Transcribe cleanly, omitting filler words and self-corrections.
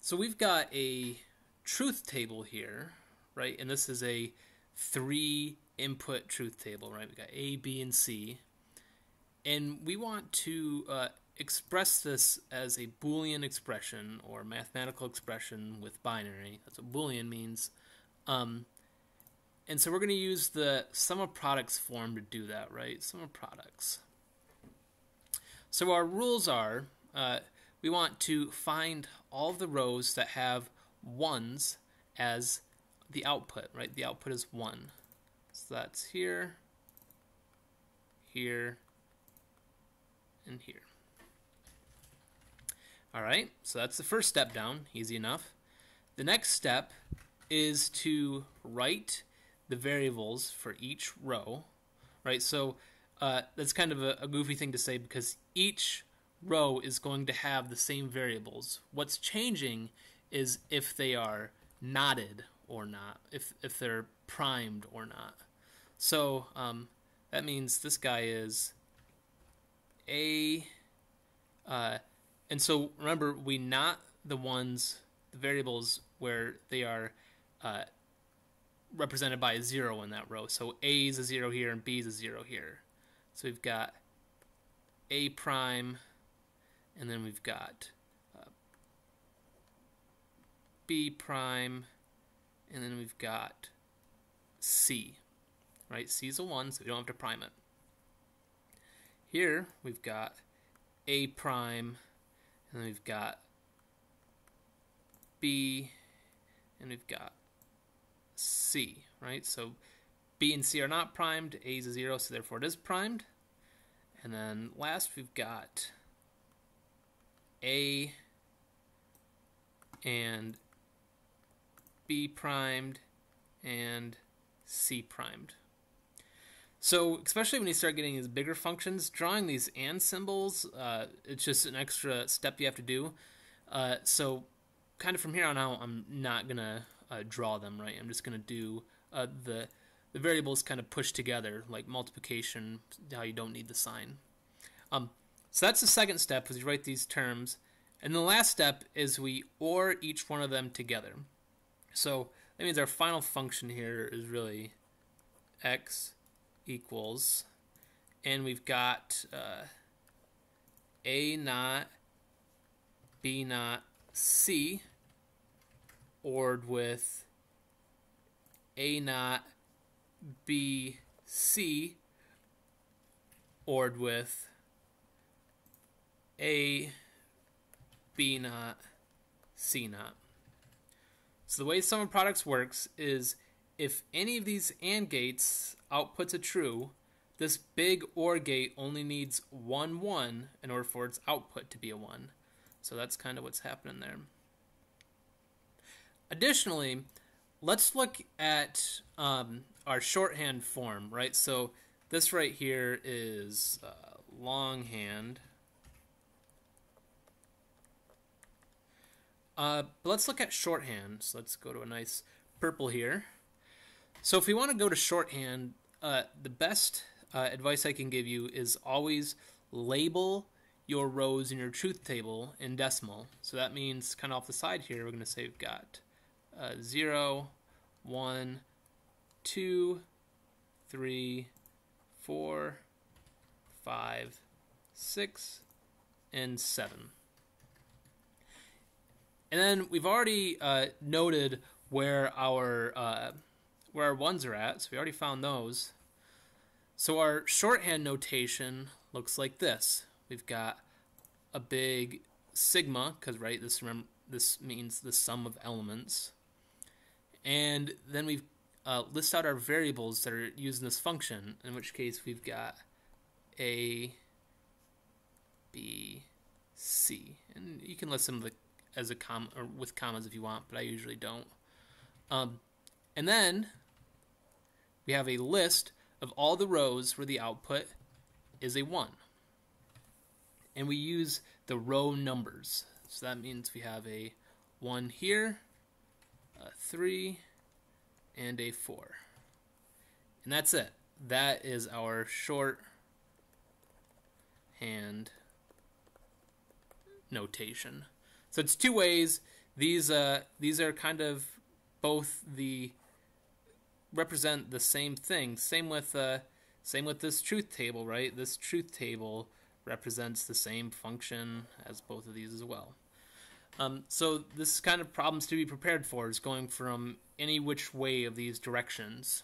So we've got a truth table here, right? And this is a 3 input truth table, right? We've got A, B, and C. And we want to express this as a Boolean expression or mathematical expression with binary. That's what Boolean means. And so we're going to use the sum of products form to do that, right? Sum of products. So our rules are, we want to find all of the rows that have 1s as the output, right? The output is 1. So that's here, here, and here. All right, so that's the first step down, easy enough. The next step is to write the variables for each row, right? So that's kind of a goofy thing to say because each row is going to have the same variables. What's changing is if they are knotted or not, if they're primed or not. So that means this guy is A, and so remember, we knot the variables where they are represented by a 0 in that row. So A is a 0 here and B is a 0 here. So we've got A prime, and then we've got B prime, and then we've got C, right? C is a 1, so we don't have to prime it. Here we've got A prime, and then we've got B, and we've got C, right? So B and C are not primed, A is a 0, so therefore it is primed. And then last we've got A and B primed and C primed. So especially when you start getting these bigger functions, drawing these and symbols, it's just an extra step you have to do. So kind of from here on out, I'm not going to draw them, right? I'm just going to do the variables kind of pushed together, like multiplication, how you don't need the sign. So that's the second step, is you write these terms. And the last step is we OR each one of them together. So that means our final function here is really x equals, and we've got A naught, B naught, C, ORed with A naught, B, C, ORed with A, B naught, C naught. So the way sum of products works is if any of these AND gates outputs a true, this big OR gate only needs 1, 1 in order for its output to be a 1. So that's kind of what's happening there. Additionally, let's look at our shorthand form, right? So this right here is longhand. But let's look at shorthand. So let's go to a nice purple here. So if we want to go to shorthand, the best advice I can give you is always label your rows in your truth table in decimal. So that means kind of off the side here, we're going to say we've got 0, 1, 2, 3, 4, 5, 6, and 7. And then we've already noted where our 1s are at, so we already found those. So our shorthand notation looks like this. We've got a big sigma, because right, this means the sum of elements. And then we've list out our variables that are used in this function, in which case we've got A, B, C. And you can list them as a comma or with commas if you want, but I usually don't. And then we have a list of all the rows where the output is a 1. And we use the row numbers. So that means we have a 1 here, a 3, and a 4. And that's it. That is our shorthand notation. So it's two ways these are kind of both the represent the same thing. Same with this truth table, right? This truth table represents the same function as both of these as well. So this kind of problems to be prepared for is going from any which way of these directions.